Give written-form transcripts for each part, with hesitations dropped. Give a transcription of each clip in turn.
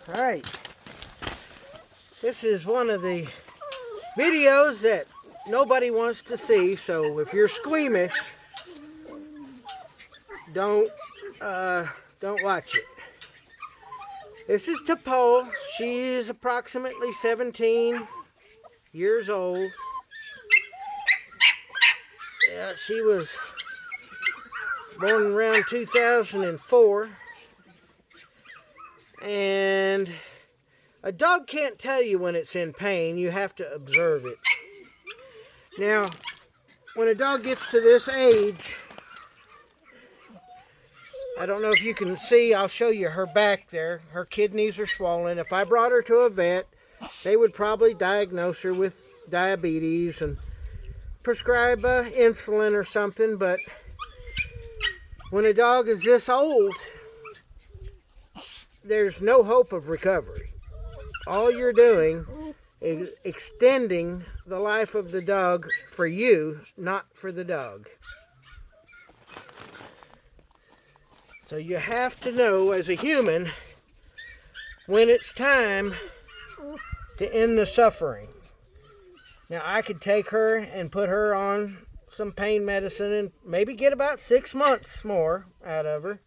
Alright, this is one of the videos that nobody wants to see, so if you're squeamish, don't watch it. This is Topol. She is approximately 17 years old. Yeah, she was born around 2004. And a dog can't tell you when it's in pain. You have to observe it. Now, when a dog gets to this age, I don't know if you can see, I'll show you her back there. Her kidneys are swollen. If I brought her to a vet, they would probably diagnose her with diabetes and prescribe insulin or something. But when a dog is this old, there's no hope of recovery. All you're doing is extending the life of the dog for you, not for the dog. So you have to know as a human when it's time to end the suffering. Now I could take her and put her on some pain medicine and maybe get about 6 months more out of her.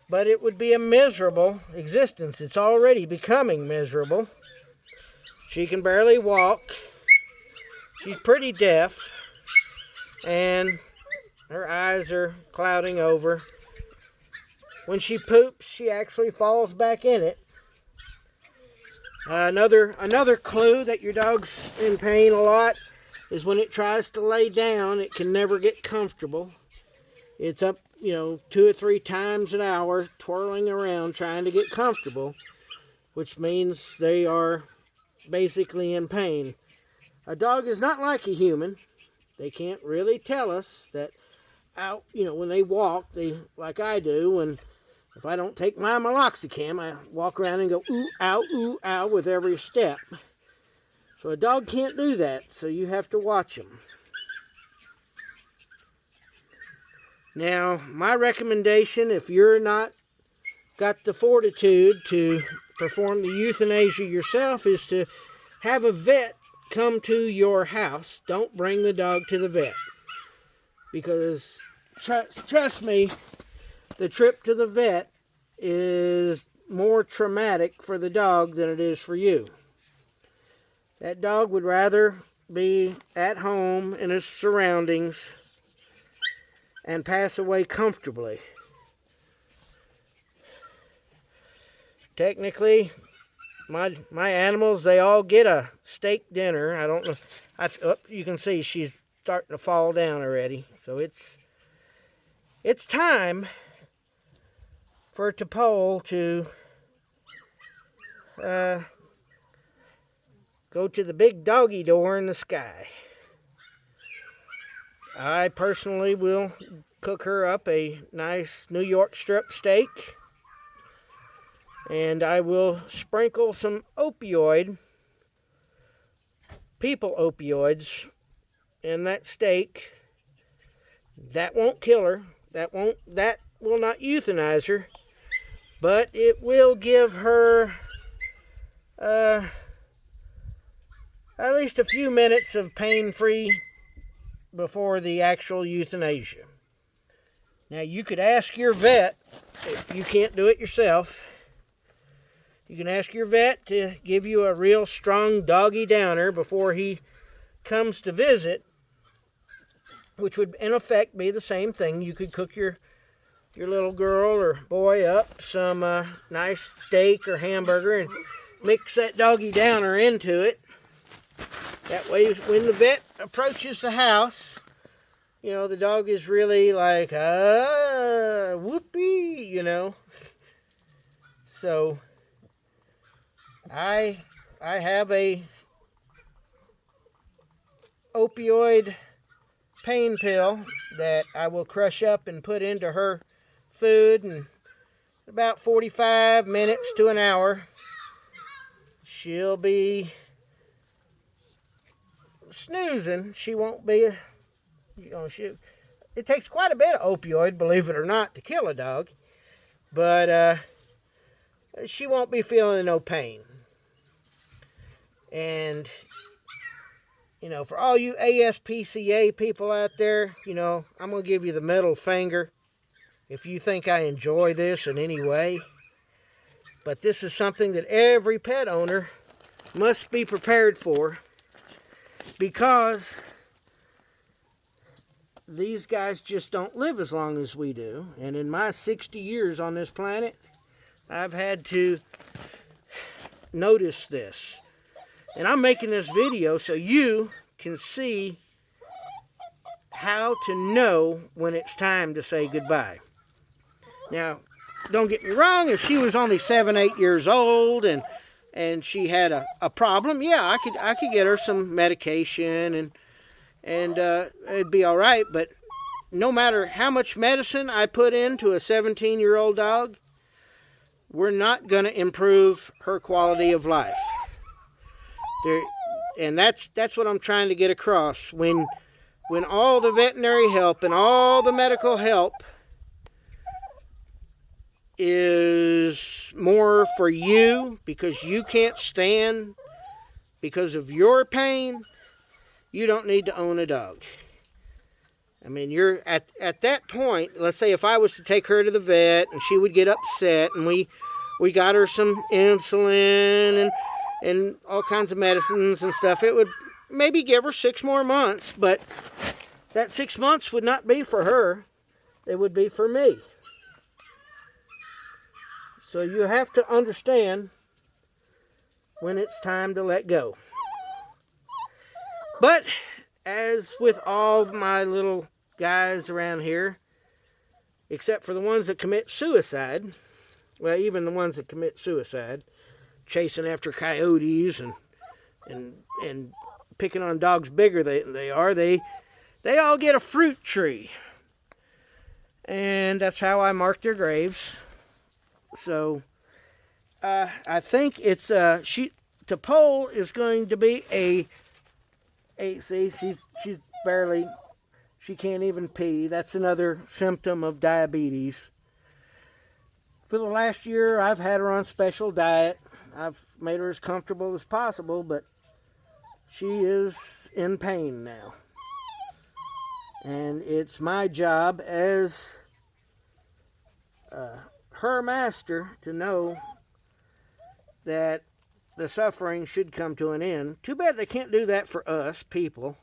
But it would be a miserable existence. It's already becoming miserable. She can barely walk. She's pretty deaf. And her eyes are clouding over. When she poops, she actually falls back in it. Another clue that your dog's in pain a lot is when it tries to lay down, it can never get comfortable. It's up, 2 or 3 times an hour, twirling around, trying to get comfortable, which means they are basically in pain. A dog is not like a human. They can't really tell us that out, when they walk, like I do, and if I don't take my meloxicam, I walk around and go ooh, ow, with every step. So a dog can't do that, so you have to watch them. Now, my recommendation, if you're not got the fortitude to perform the euthanasia yourself, is to have a vet come to your house. Don't bring the dog to the vet. Because, trust me, the trip to the vet is more traumatic for the dog than it is for you. That dog would rather be at home in his surroundings and pass away comfortably. Technically, my animals, they all get a steak dinner. I don't know. You can see she's starting to fall down already. So it's time for Topol to go to the big doggy door in the sky. I personally will cook her up a nice New York strip steak. And I will sprinkle some people opioids in that steak. That won't kill her. That will not euthanize her. But it will give her at least a few minutes of pain-free before the actual euthanasia. Now, you could ask your vet, if you can't do it yourself, you can ask your vet to give you a real strong doggy downer before he comes to visit, which would in effect be the same thing. You could cook your little girl or boy up some nice steak or hamburger and mix that doggy downer into it. That way, when the vet approaches the house, the dog is really like, whoopee, So, I have a opioid pain pill that I will crush up and put into her food, and about 45 minutes to an hour, she'll be snoozing. She won't be, it takes quite a bit of opioid, believe it or not, to kill a dog. But she won't be feeling no pain. And, you know, for all you ASPCA people out there, you know, I'm going to give you the middle finger if you think I enjoy this in any way. But this is something that every pet owner must be prepared for, because these guys just don't live as long as we do. And in my 60 years on this planet, I've had to notice this. And I'm making this video so you can see how to know when it's time to say goodbye. Now, don't get me wrong, if she was only 7, 8 years old and she had a problem, yeah, I could get her some medication and it'd be all right. But no matter how much medicine I put into a 17-year-old dog, we're not going to improve her quality of life. And that's what I'm trying to get across. When all the veterinary help and all the medical help is more for you because you can't stand because of your pain, you don't need to own a dog. I mean, you're at that point. Let's say if I was to take her to the vet and she would get upset, and we got her some insulin and all kinds of medicines and stuff, it would maybe give her 6 more months, but that 6 months would not be for her. It would be for me. So you have to understand when it's time to let go. But as with all of my little guys around here, except for the ones that commit suicide, well, even the ones that commit suicide, chasing after coyotes and picking on dogs bigger than they are, they all get a fruit tree. And that's how I mark their graves. So I think it's Topol is going to be a see, she's barely, she can't even pee. That's another symptom of diabetes. For the last year, I've had her on special diet. I've made her as comfortable as possible, but she is in pain now. And it's my job as her master to know that the suffering should come to an end. Too bad they can't do that for us, people.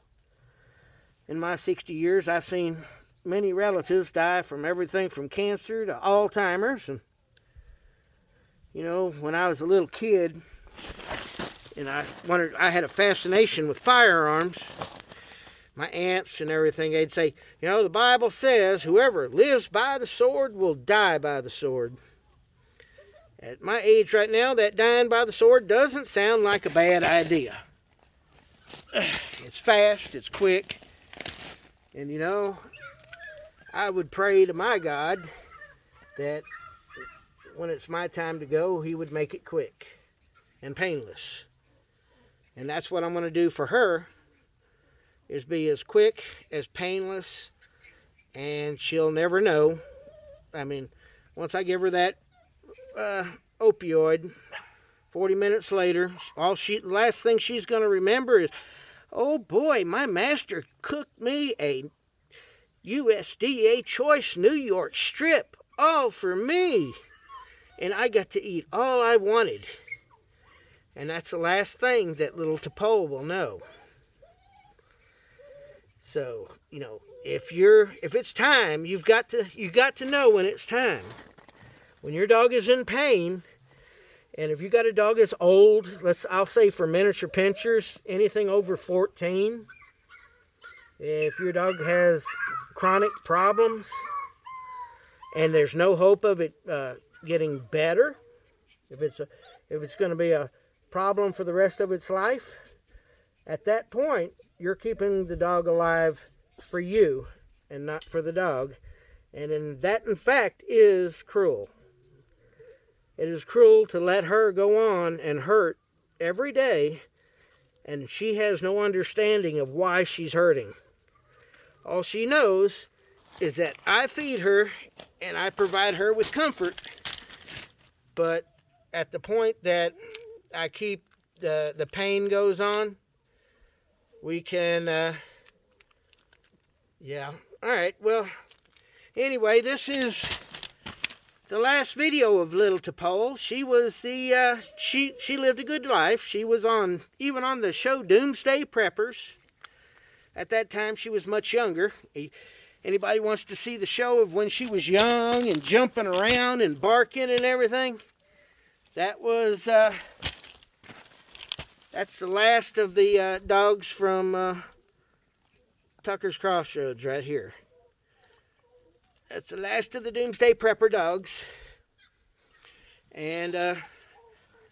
In my 60 years, I've seen many relatives die from everything from cancer to Alzheimer's. And, you know, when I was a little kid, and I had a fascination with firearms, my aunts and everything, they'd say, you know, the Bible says whoever lives by the sword will die by the sword. At my age right now, that dying by the sword doesn't sound like a bad idea. It's fast, it's quick, and you know, I would pray to my God that when it's my time to go, He would make it quick and painless. And that's what I'm going to do for her, is be as quick, as painless, and she'll never know. I mean, once I give her that opioid, 40 minutes later, the last thing she's going to remember is, oh boy, my master cooked me a USDA choice New York strip, all for me, and I got to eat all I wanted. And that's the last thing that little Topol will know. So, you know, if it's time, you got to know when it's time. When your dog is in pain, and if you got a dog that's old, I'll say for miniature pinchers, anything over 14. If your dog has chronic problems and there's no hope of it getting better, if it's going to be a problem for the rest of its life, at that point, you're keeping the dog alive for you and not for the dog. And that, in fact, is cruel. It is cruel to let her go on and hurt every day, and she has no understanding of why she's hurting. All she knows is that I feed her and I provide her with comfort, but at the point that I keep the pain goes on, we can, yeah. All right, well, anyway, this is the last video of little T'Pol. She was the, she lived a good life. She was even on the show Doomsday Preppers. At that time, she was much younger. Anybody wants to see the show of when she was young and jumping around and barking and everything? That was, that's the last of the dogs from Tucker's Crossroads right here. That's the last of the Doomsday Prepper dogs. And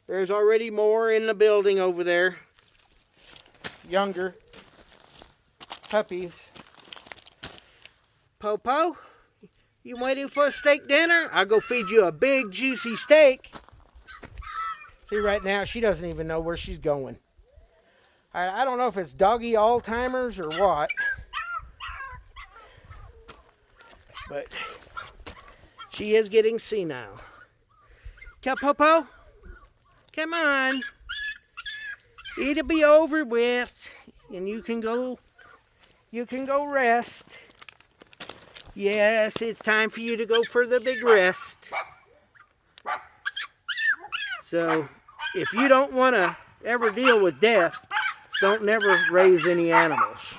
there's already more in the building over there. Younger puppies. Popo, you waiting for a steak dinner? I'll go feed you a big juicy steak. See, right now she doesn't even know where she's going. I don't know if it's doggy Alzheimer's or what. But she is getting senile. Come, Popo. Come on. It'll be over with. And you can go rest. Yes, it's time for you to go for the big rest. So, if you don't want to ever deal with death, don't never raise any animals.